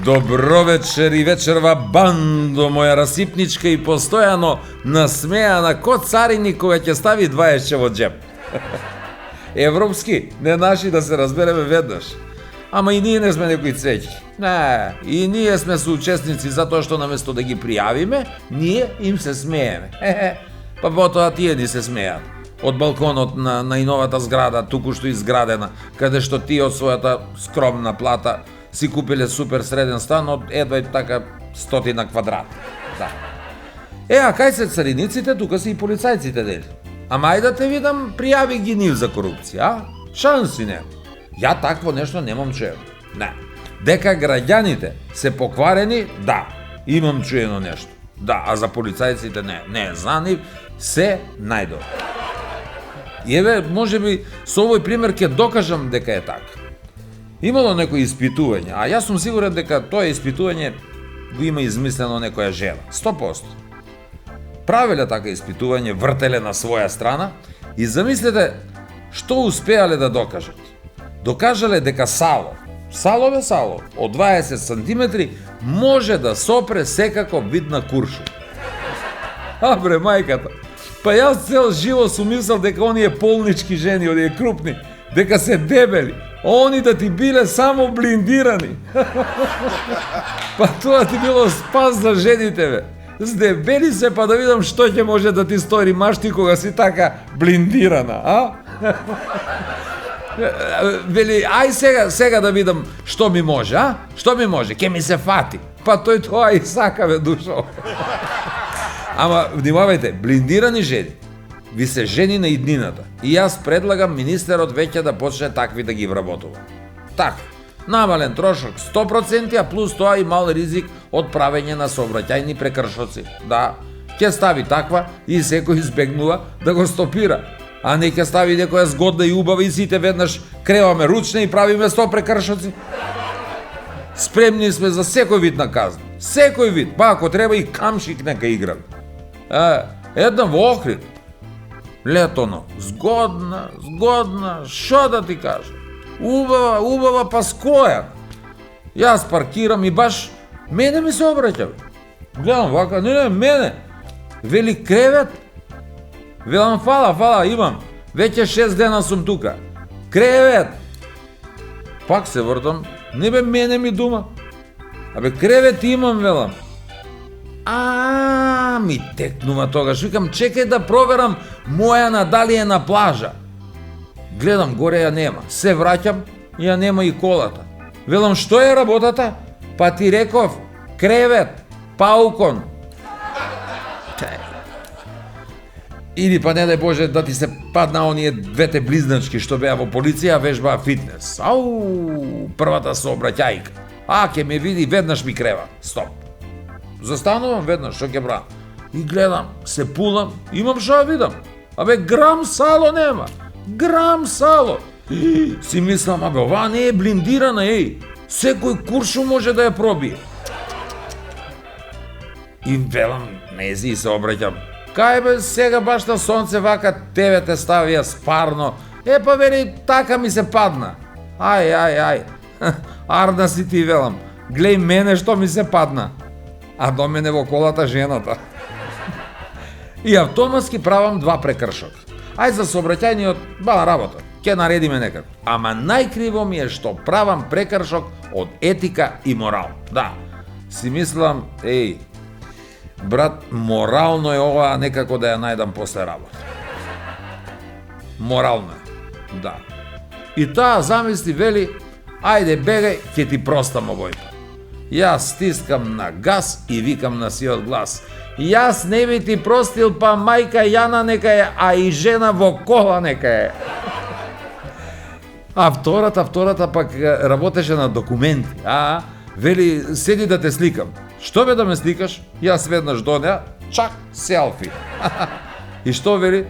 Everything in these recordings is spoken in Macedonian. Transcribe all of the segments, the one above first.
Добро вечер и вечерва, бандо моја расипничка и постојано насмеана ко царини кога ќе стави 20 во джеп. Европски, не наши, да се разбереме веднаш. Ама и ние не сме некои цвеќи. Не, и ние сме соучесници затоа што наместо да ги пријавиме, ние им се смееме. Па потоа тие ни се смеат. Од балконот на најновата зграда, туку што изградена, каде што тие од својата скромна плата си купиле супер среден стан од едва и така 100 квадрат. Да. А кај се цариниците, тука се и полицајците дели. Ама ајде да те видам, пријави ги нив за корупција, а? Шанси не. Ја такво нешто немам чуено. Не. Дека граѓаните се покварени, да, имам чуено нешто. Да, а за полицајците не. Не, за нив се најдобро. И еве, можеби со овој пример ќе докажам дека е така. Имало некои испитување, а јас сум сигурен дека тоа испитување го има измислено некоја жена. 100%. Правеле така испитување, вртеле на своја страна и замислете што успеале да докажат. Докажале дека сало од 20 сантиметри може да сопре секаков вид на куршум. А бре, мајката. Па јас цел живот сум мислел дека оние полнички жени, оние крупни, дека се дебели. Они да ти биле само блиндирани. Па тоа ти било спас за жените, бе. Здебели се па да видам што ќе може да ти стори машти кога си така блиндирана, а? Вели, ај сега да видам што ми може, а? Што ми може? Ке ми се фати. Па тој тоа и сака, бе, душо. Ама, внимавајте, блиндирани жени ви се жени на иднината. И јас предлагам министерот веќе да почне такви да ги вработува. Така, намален трошок 100%, а плюс тоа и мал ризик од правење на сообраќајни прекршоци. Да, ќе стави таква и секој избегнува да го стопира. А не ќе стави некоја згодна и убава и сите веднаш креваме ручне и правиме 100 прекршоци. Спремни сме за секој вид на казна. Секој вид, па ако треба и камшик нека играм. Една во Охрид. Летоно, згодна, шо да ти кажам? Убава па скоја. Јас паркирам и баш мене ми се обраќа. Гледам вака, не, мене. Вели кревет. Велам фала, имам. Веќе 6 дена сум тука. Кревет. Пак се вртам, не бе мене ми дума. Абе кревет имам, велам. Ми текнува тогаш. Викам, чекај да проверам моја дали е на плажа. Гледам, горе ја нема. Се враќам, ја нема и колата. Велам, што е работата? Па ти реков, кревет, паукон. Или па не дај Боже да ти се падна оние двете близначки што беа во полиција, вежбаа фитнес. Првата сообраќајка. Ке ме види, веднаш ми крева. Стоп. Застанувам веднаш, што ќе брам. И гледам, се пулам, имам што да видам. Абе, грам сало нема. Грам сало. Си мислам, абе, ова не е блиндирана, секој куршум може да ја пробие. И велам, нези и се обраќам. Кај бе, сега баш на сонце вака тебе те ставија спарно. Па вели, така ми се падна. Ај. Арна си ти, велам. Глеј мене што ми се падна. А до мене во колата жената. И автоматски правам 2 прекршока. Ај за сообраќајниот, бала работа, ќе наредиме некако. Ама најкриво ми е што правам прекршок од етика и морал. Да, си мислам, брат, морално е ова, некако да ја најдам после работа. Морално е, да. И таа замисли, вели, ајде бегај, ќе ти простам овој. Јас стискам на газ и викам на сиот глас. Јас не би ти простил, па мајка Јана нека е, а и жена во кола нека е. А втората пак работеше на документи. Вели, седи да те сликам. Што бе да ме сликаш? Јас веднаш до неа, чак, селфи. И што вели?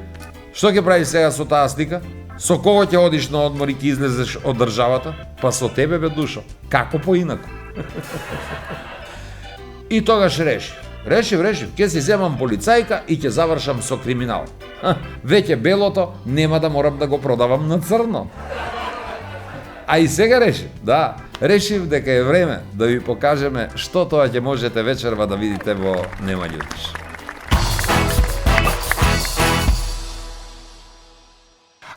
Што ќе прави сега со таа слика? Со кого ќе одиш на одмор и ќе излезеш од државата? Па со тебе, бе, душо. Како поинако? И тогаш решив, ќе си земам полицајка и ќе завршам со криминал. Веќе белото нема да морам да го продавам на црно. А и сега решив дека е време да ви покажеме што тоа ќе можете вечерва да видите во Нема љутиш.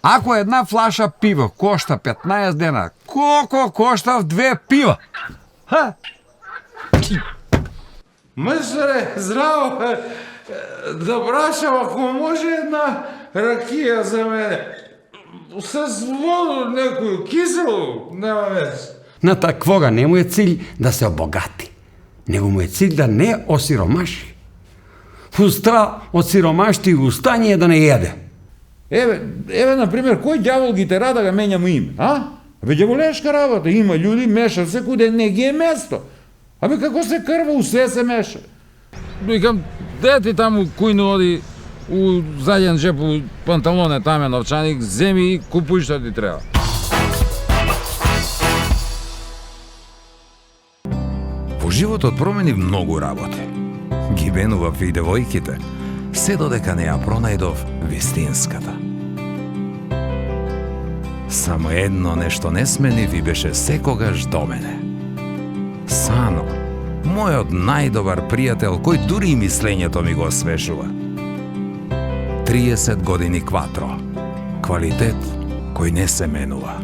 Ако една флаша пиво кошта 15 дена, колко кошта в 2 пива? Ха? Мъжаре, здраво! Да прашам, ако може една ракија за мене. С воду некој кисело, нема вез. На таквога не му е cilj да се обогати, него му е cilj да не осиромаши. Устра од сиромашти устање е да не једе. Еве, например, кој ѓавол ги тера да га менјамо име, а? Абе, ѓаволешка работа, има људи, мешат се куде не ги е место. Абе, како се крва, усе се меша. Викам, де ти таму кујно оди у заден джеп у панталоне, там е новчаник, земи и купуј што ти треба. Во животот промени многу работи. Ги менував и девојките, се додека не ја пронајдов вистинската. Само едно нешто не сменив и беше секогаш до мене. Сано, мојот најдобар пријател, кој дури и мислењето ми го освежува. 30 години кватро. Квалитет кој не се менува.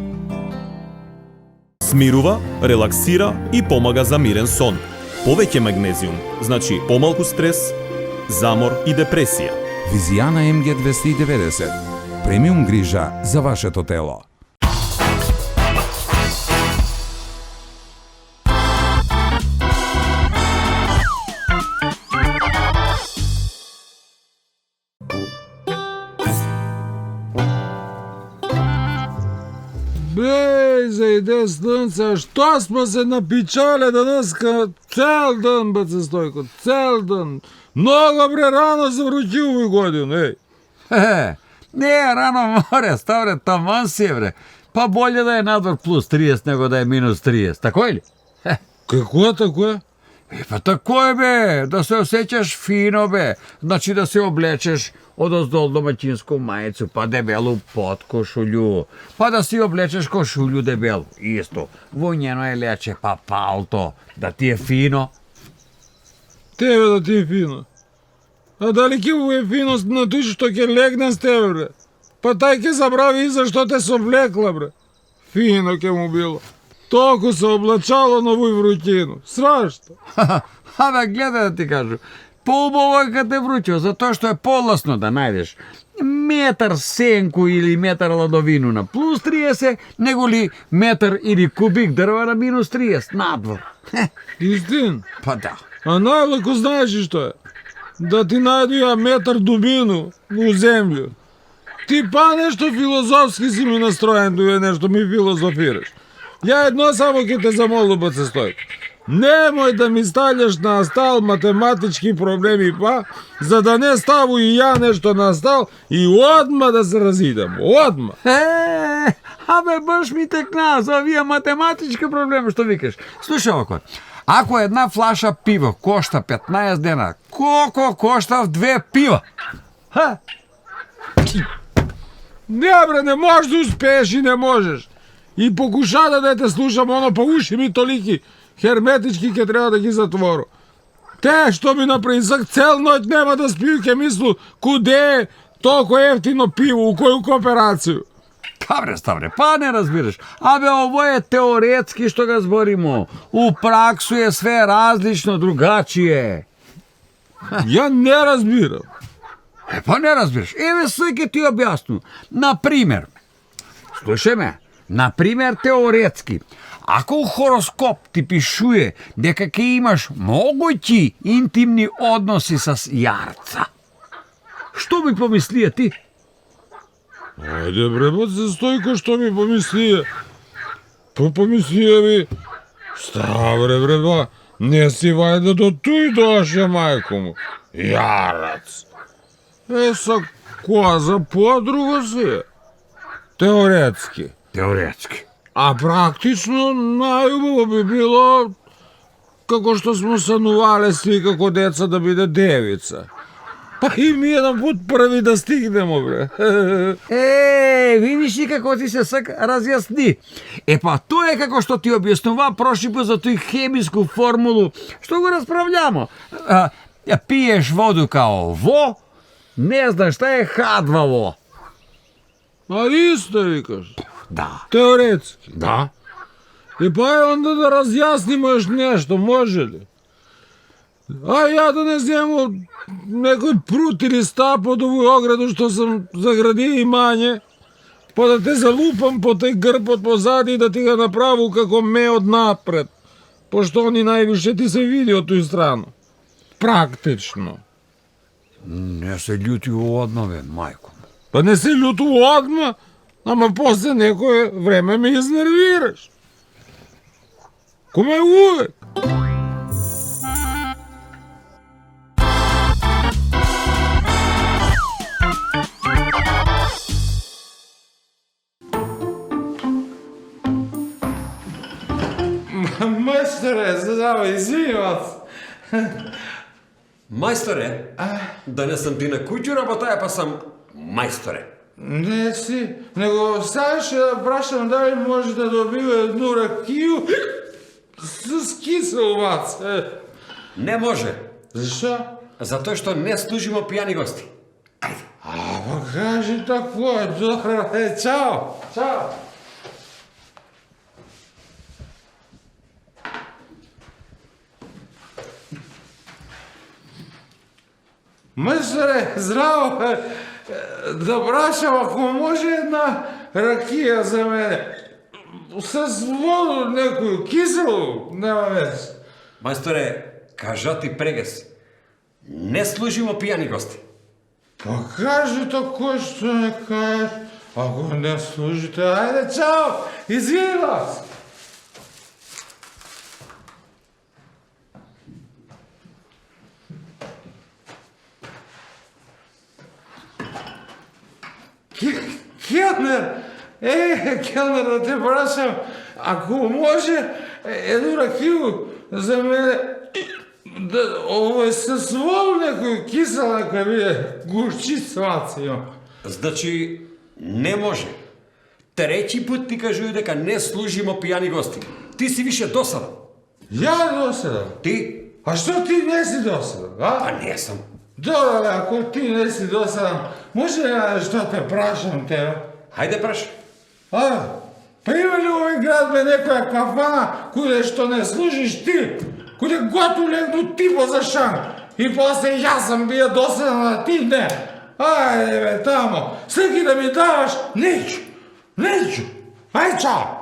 Смирува, релаксира и помага за мирен сон. Повеќе магнезиум, значи помалку стрес, замор и депресија. Визијана МГ 290. Премиум грижа за вашето тело. Беј, зајде слънце, што сме се напичале денеска цел ден, баце Стојко, цел ден. Много бре рано се вручи овој годин, еј. Не е рано море, ставре, таман си е, бре. Па болje да е надвор плюс 30 него да е минус 30, тако е ли? Како тако е? Па тако е, бе, да се осеќаш фино, бе. Значи да се облечеш одоздол домаќинско мајцу, па дебелу под кошулју, па да си облечеш кошулју дебелу, исто. Воњено е лече, па палто, да ти е фино. Тебе да ти е фино. А дали ќе му е фино на тој што ќе легне с тебе, бре? Па тај ќе забрави и зашто те се облекла, бре. Фино ќе му било. Толку се облачало на овој врутину. Страшно. Абе, гледај да ти кажу. Поубаво е кад те вручил, затоа што е поласно да најдеш метар сенку или метар ладовину на плюс 30, него ли метар или кубик дрва на минус 30 надвор. Истин. Па да. А најлако знаеш и што е? Да ти најду ја метар дубину у земљу. Ти па нешто филозофски си ми настроен, дуе нешто ми филозофираш. Ја едно само ќе те замолам, баце Стојко. Немој да ми ставljаш на стал математички проблеми, па, за да не ставу и ја нешто на стал и одма да се разидам, одма. Абе, баш ми текна за овие математички проблеми што викаш. Слушај око, ако една флаша пиво кошта 15 дена, колко кошта в 2 пива? Ха? Не, бре, не можеш да успееш и не можеш. И покуша да те слушам, оно па уши ми толики херметички ќе треба да ги затвору. Те што ми напринсак цел ноќ нема да спiju, ќе мислу куде е толку ефтино пиво, у коју кооперацију. Ставре, па не разбираш. Абе, ово е теоретски што ga зборимо. У праксу е све различно, другачие. Ја не разбирам. Па не разбираш. Еве се ќе ти објасну. Например, слушај ме, например теоретски, ако у хороскоп ти пишуе дека ќе имаш могуќи интимни односи с јарца, што би помислија ти? Ајде бре, баце Стојко, што ми помислија? Па помислија ми, ставре бре, ба, не си вајда до туј доше, мајко му. Јарац. Са, која за подруга си? Теоретски. Теоретски. А практично најубаво би било како што смо санувале сви како деца да биде девица. Па и ми еден пут први да стигнемо, бре. Видиш ли како ти се разјасни? Па тоа е како што ти објаснува прошли пат за тој хемиску формулу, што го расправљамо. Пиеш воду као во, не знаеш што е H2O. А исто викаш. Да. Теоретски. Да. И па е онда да разјаснимо еш нешто, може ли? А ја да не земам некој прут или стап од овој ограду што сам заградија имање, па да те залупам по тој грбот позади и да ти го направу како ме од напред, пошто они највише ти се види од тој страну. Практично. Не се љути одма, бе, мајко. Па не се љуту одма, ама после некое време ме изнервираш. Коме увек. Мајсторе, извинувам се. Мајсторе, да не сам ти на куќу работаја, па сам мајсторе. Не си, него сакаше да прашам дали може да добива едну ракiju с киселувац. Не може, Зашо? затоа што не служимо пијани гости. Па кажи тако, добро, чао. Чао. Мајсторе, здраво, да прашам ако може една ракија за мене. С воду некој кисело, нема вез. Мајсторе, кажа ти прегес. Не служимо пијани гости. Па кажи тако што не кажеш. Ако не служите, ајде, чао, извинувам се. Келнер, келнер, да те прашам, ако може едну ракiju за мене, да, ово е с вол некој кисел нека биде, гушчица има. Значи, не може. Треći пут ти кажуј дека не служимо пијани гости. Ти си више досадан. Ја досадан? Ти? А што ти не си досадан, а? Па не сам. Добре, ако ти не си досадан, може ли да што те прашам тебе? Хајде праш. Па има ли овој град бе некоја кафана куде што не служиш ти? Куде готу легну ти за шанг и после јас сам бија досадан, а ти не? Ајде бе, тамо, всеки да ми даваш, неću, неću. Ајде, чао.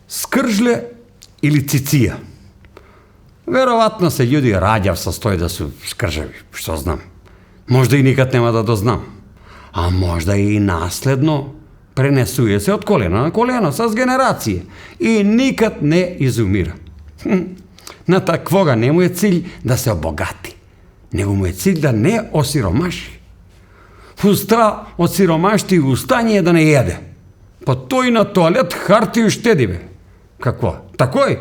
Скржле или циција? Веројатно се људи раѓав со тој да су скржави, што знам. Можда и никад нема да дознам. А можда и наследно пренесуе се од колено на колено со генерација и никад не изумира. На таквога не му е cilj да се обогати, него му е cilj да не осиромаши. Устра од сиромашти у стање е да не једе. Па тој на тоалет хартију штеди бе. Какво? Такој?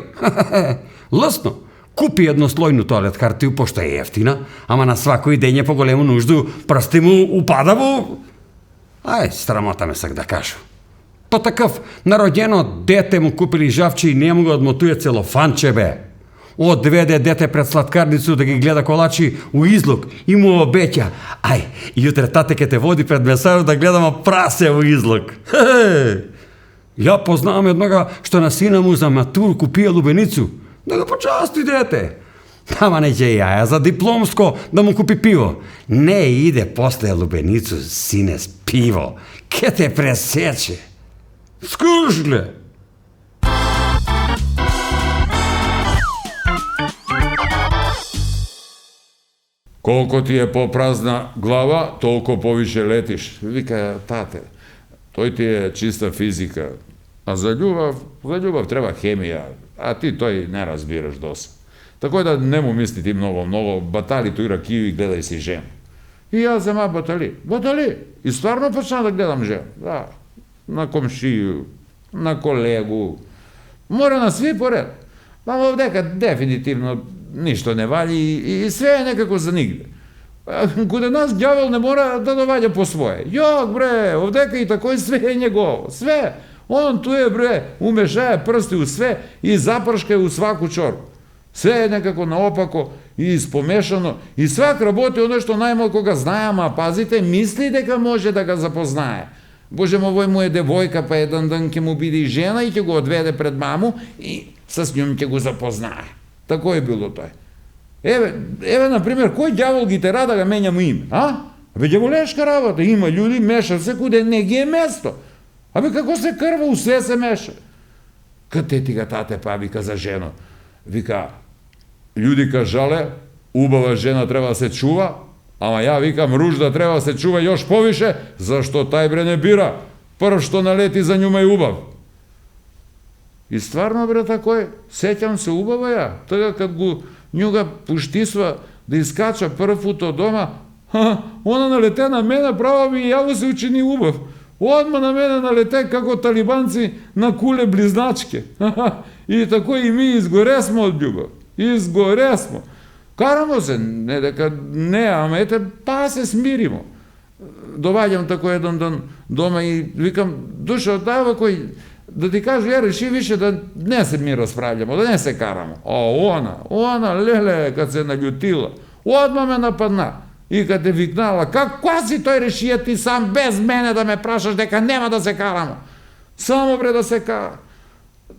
Лесно. Купи еднослојну тоалет хартију, пошто е ефтина, ама на свакој ден е по голему нужду, прсти му упада во... Ај, срамота ме сак да кажу. По такъв народено дете му купили жавче и не му го одмотуе целофанче бе. Одведе дете пред сладкарницу да ги гледа колачи у излог и му обеќа: ај, јутре тате ке те води пред месарот да гледамо прасе у излог. Ја познавам еднога што на сина му за матур купија лубеницу, да го почасти дете. Ама не ќе јаја за дипломско да му купи пиво. Не иде после лубеницу, сине, с пиво. Ке те пресече. Скржле! Колко ти е попразна глава, толку повише летиш. Вика тате, тој ти е чиста физика. А за љубав треба хемија. a ti тој не разбираш доса. Тако да не му мисли ти многу, батали тој ракiju и гледај си жена. И јас зема батали. И стварно почна да гледам жена. Да, на комшију, на колегу, мора на сви поред. Ама овдека дефинитивно ништо не вали и све е некако за нигде. Куде нас ѓавол не мора да доваѓа по свое. Јок бре, овдека и такој све е негово, све. Он ту е бре, умешае прсти у све и запршка у сваку чорбу. Све е некако наопако и спомешано и свак работи оно што најмалко га знае, ама пазите, мисли дека може да га запознае. Боже мој му е девојка, па еден ден ќе му биде и жена и ќе го одведе пред маму и с njom ќе го запознае. Тако е било тој. Еве, например, кој ѓавол ги тера да га менјамо име, а? Абе, ѓаволешка работа, има људи, мешат се куде не ги е место. Абе, како се крва, у све се меша. Каде ти га тате па, вика за жено. Вика, људи кажале, убава жена треба да се чува, ама ја викам, ружда треба да се чува још повише, зашто тај бре не бира. Прв што налети за њума е убав. И стварно бре тако е, сеќам се убава ја, тога кад го њуга пуштисва да искача прв пут од дома, она налете на мене, право би и јаво се учини убав. Одма на мене налете како талибанци на куле близначке. И тако и ми изгоресмо од љубов. Изгоресмо. Карамо се, не дека не, ама ете, па се смиримо. Доваѓам тако еден ден дома и викам, душа, дава кој, да ти кажу, ја реши више да не се ми расправљамо, да не се карамо. А она, леле, кад се наљутила, одма ме нападна. И кад те викнала, каква си тој решија ти сам без мене да ме прашаш дека нема да се карамо? Само бре да се кара.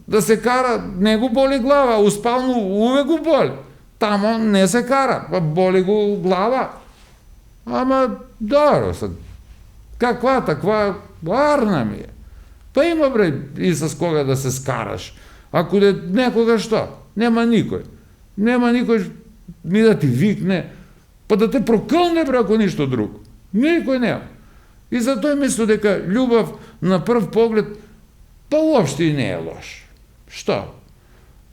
Да се кара, не го боли глава, у спалну увек го боли. Тамо не се кара, па боли го глава. Ама, добро, каква таква, арна ми е. Па има бре и с кога да се скараш. Ако некога што? Нема никој. Нема никој ни да ти викне, па да те прокълне бре ако ништо друго. Никој нема. И затоа мислам дека љубов на прв поглед па уопште и не е лош. Што?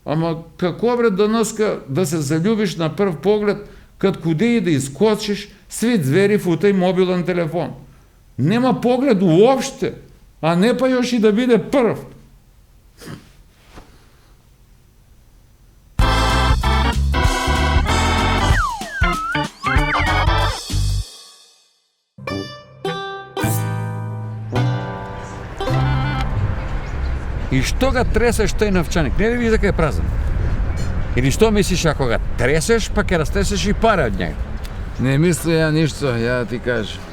Ама како бре денеска да се заљубиш на прв поглед, кад куде и да искочиш, сви звери футај мобилен телефон. Нема поглед уопште, а не па још и да биде прв. И што га тресеш тој новчаник? Не ли видиш дека е празен? Или што мислиш ако га тресеш, па ќе растресеш и пари од него? Не мисли ја ништо, ја ти кажам.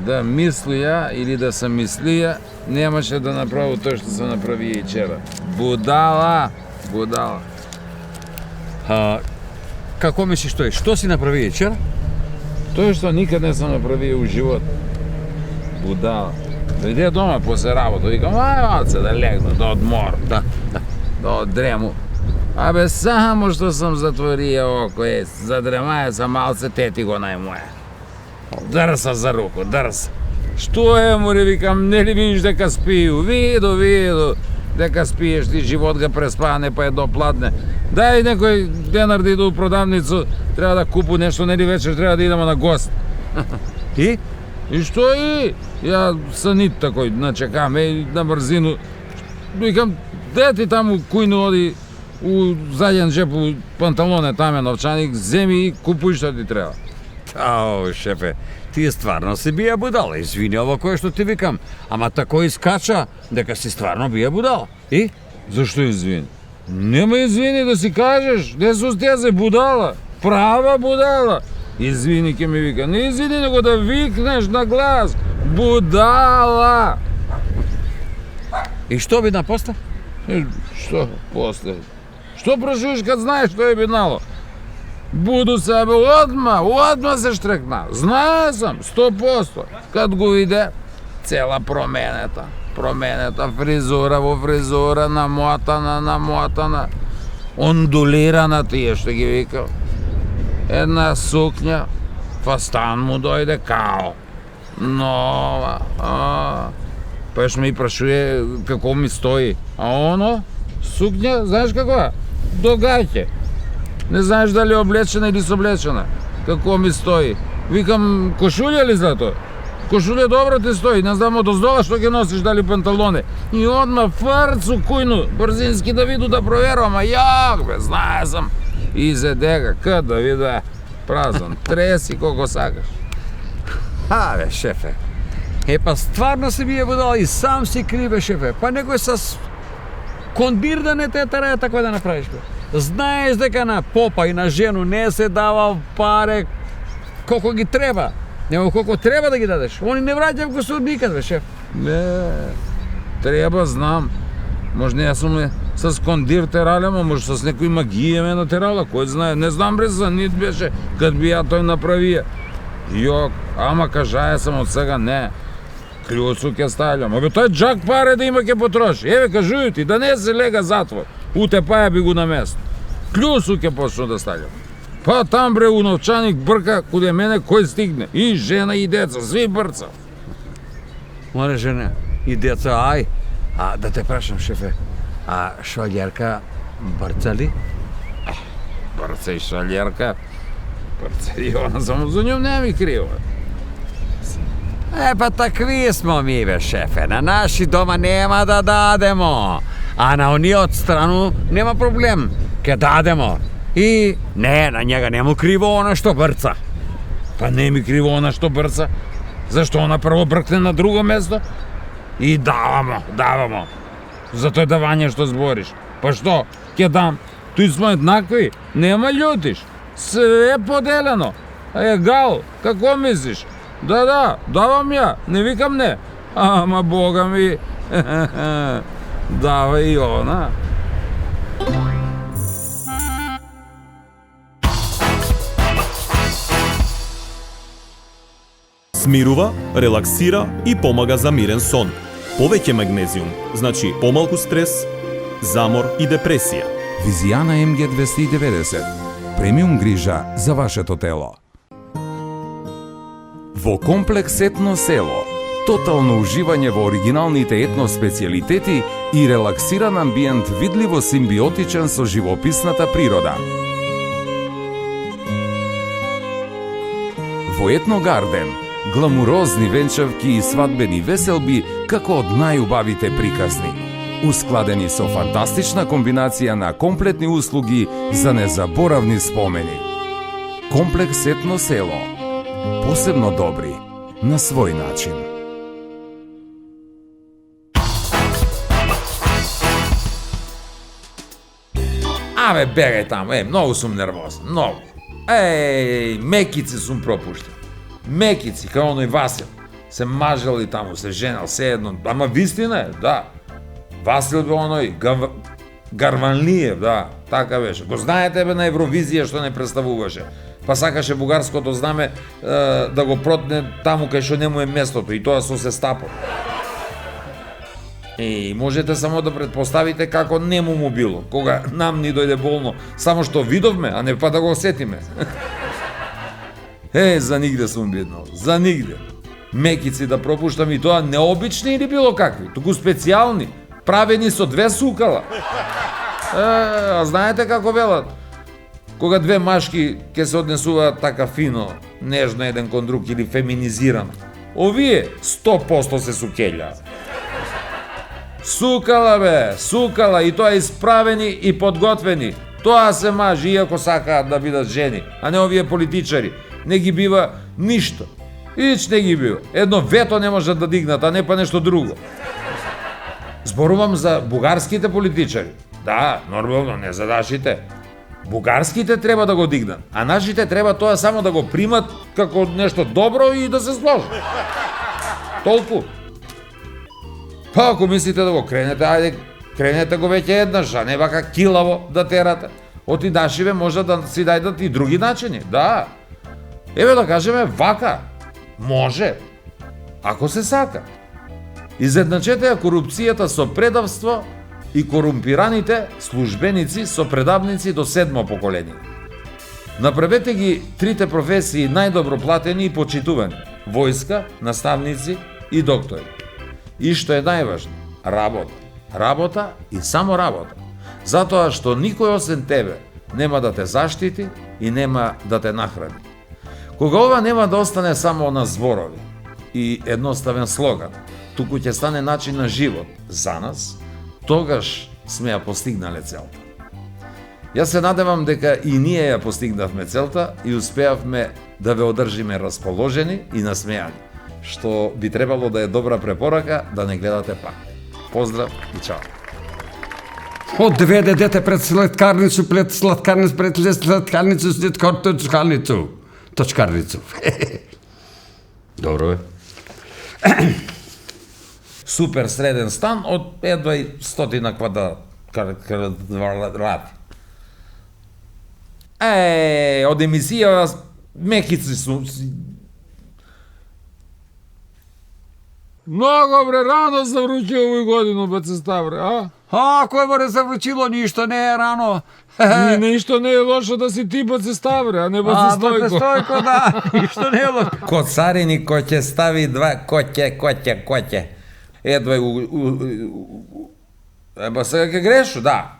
Да мисли ја или да се мислија, немаше да направи тоа што се направи и вчера. Будала. Како мислиш тој? Што си направи вчера? Тоа што никад не се направи у живот. Будала. Дојде дома после работа, викам, ајде да легну, да одморам, да оддрему. Абе, само што сам затворија око, задремаја са малце, тети го најмоја. Дрса за руку, дрса. Што е, море, викам, не ли видиш дека спiju? Виду, дека спиеш, ти живот га преспане, па е допладне. Дај некој денар да иду у продавницу, треба да купу нешто, нели вечер треба да идемо на гост. И? И што и? Ја санит такој, начекам, на брзину. Викам, де ти таму кујно оди у заден джеп у панталоне, там е новчаник, земи и купуј што ти треба. Ао, шефе, ти стварно си бија будала, извини ово кое што ти викам, ама тако искача дека си стварно бија будала. И? Зашто извини? Нема извини да си кажеш, не су стезе будала, права будала. Извини, ке ми вика, не извини, него да викнеш на глас, будала. И што би напоста? Што после? Што прашуваш кад знаеш што е биднало? Буду себе одма се штрекна. Знае сам, 100%. Кад го виде, цела променета, фризура во фризура, намотана, ондулирана тие што ги викал. Една сукња, фастан му дојде као. Нова. Па еш ми прашуе како ми стои. А оно, Сукња, знаеш каква? До гаќе. Не знаеш дали е облечена или соблечена. Како ми стои. Викам, кошулја ли за тоа? Кошулја добро ти стои, не знам одоздола што ќе носиш, дали панталоне. И одма фрцу кујну, брзински да виду да проверувам, а јак бе, знае сам. Изе дега, кад да виду, празан, треси колко сакаш. Абе, шефе. Па стварно си бие будала и сам си криве, шефе. Па некој с кондир да не те терае тако да направиш, бе. Знаеш дека на попа и на жену не се дава паре колко ги треба. Него колко треба да ги дадеш. Они не враќаат го со никад, бе, шеф. Не, треба, знам. Може не сум с кондир терале, може с некој магија ме натерала, кој знае. Не знам бре за нит беше, кад би ја тој направија. Јок, ама кажаја сам од сега не. Клjuцу ќе ставljам. Абе тој джак паре да има ќе потроши. Еве кажују ти, да не се лега затвор. Уте паја би го на место. Клjuцу ќе почну да ставljам. Па там бре у новчаник брка куде мене кој стигне. И жена и деца, сви брца. Море жена и деца, ај. А да те прашам, шефе, а шваѓерка брца ли? Брца и шалjerka. Брца и она само за njom не ми криво. Па такви смо ми, бе, шефе. На наши дома нема да дадемо. А на оние од страну нема проблем. Ке дадемо. И не, на njega не му криво она што брца. Па не ми криво она што брца. Зашто она прво бркне на друго место? И давамо. За тој давање што збориш. Па што, ќе дам. Тој смо еднакви, нема љутиш. Све поделено. Егал, како мислиш? Да, давам ја, не викам не. Ама бога ми, дава и она. Смирува, релаксира и помага за мирен сон. Повеќе магнезиум, значи помалку стрес, замор и депресија. Визијана МГ 290. Премиум грижа за вашето тело. Во комплекс Етно село, тотално уживање во оригиналните етно специјалитети и релаксиран амбиент видливо симбиотичен со живописната природа. Во Етно Гарден, гламурозни венчавки и свадбени веселби како од најубавите приказни. Ускладени со фантастична комбинација на комплетни услуги за незаборавни спомени. Комплекс Етно село. Посебно добри, на свој начин. Абе, бегај таму, многу сум нервозен, многу. Мекици сум пропуштен. Мекици, као оној Васил. Се мажали таму, се женал, се едно. Ама вистина е, да. Васил бе оној Гарванлиев, да, така беше. Го знаете бе на Евровизија што не представуваше. Па сакаше бугарското знаме да го протне таму кај што не му е местото и тоа со сестапот. И можете само да предпоставите како не му било, кога нам ни дојде болно, само што видовме, а не па да го осетиме. За нигде сум биднал, за нигде. Мекици да пропуштам и тоа необични или било какви, туку специјални, правени со две сукала. А знаете како велат? Кога две машки ќе се однесуваат така фино, нежно еден кон друг или феминизирано, овие 100% се сукелја. Сукала бе, сукала и тоа исправени и подготвени. Тоа се мажи иако сакаат да бидат жени, а не овие политичари. Не ги бива ништо. Ич не ги бива. Едно вето не можат да дигнат, а не па нешто друго. Зборувам за бугарските политичари. Да, нормално, не за нашите. Бугарските треба да го дигнат, а нашите треба тоа само да го примат како нешто добро и да се сложат. Толку. Па ако мислите да го кренете, ајде, кренете го веќе еднаш, а не вака килаво да терате. Оти нашиве може да си дајдат и други начини, да. Еве да кажеме вака, може, ако се сака. Изедначете ја корупцијата со предавство и корумпираните службеници со предавници до 7 поколение. Направете ги трите професии најдобро платени и почитувани: војска, наставници и доктори. И што е најважно, работа. Работа и само работа. Затоа што никој освен тебе нема да те заштити и нема да те нахрани. Кога ова нема да остане само на зборови и едноставен слоган, туку ќе стане начин на живот за нас, тогаш сме ја постигнале целта. Јас се надевам дека и ние ја постигнавме целта и успеавме да ве одржиме расположени и насмејани, што би требало да е добра препорака да не гледате пак. Поздрав и чао. Одведе дете пред сладкарницу, пред сладкарницу, пред сладкарницу, след точкарницу. Точкарницу. Добро е. Супер среден стан од едва и 100 квадрати. Од емисија мекици су... Много бре, рано се вручи овој годину, бе Ставре, а? А, кој му не завручило, ништо не е рано. И ништо не е лошо да си ти Ставре, а не Стойко. Стойко, да, ништо не е лошо. Коцарини кој ќе стави два коќе. Едва и Еба сега ќе грешу, да.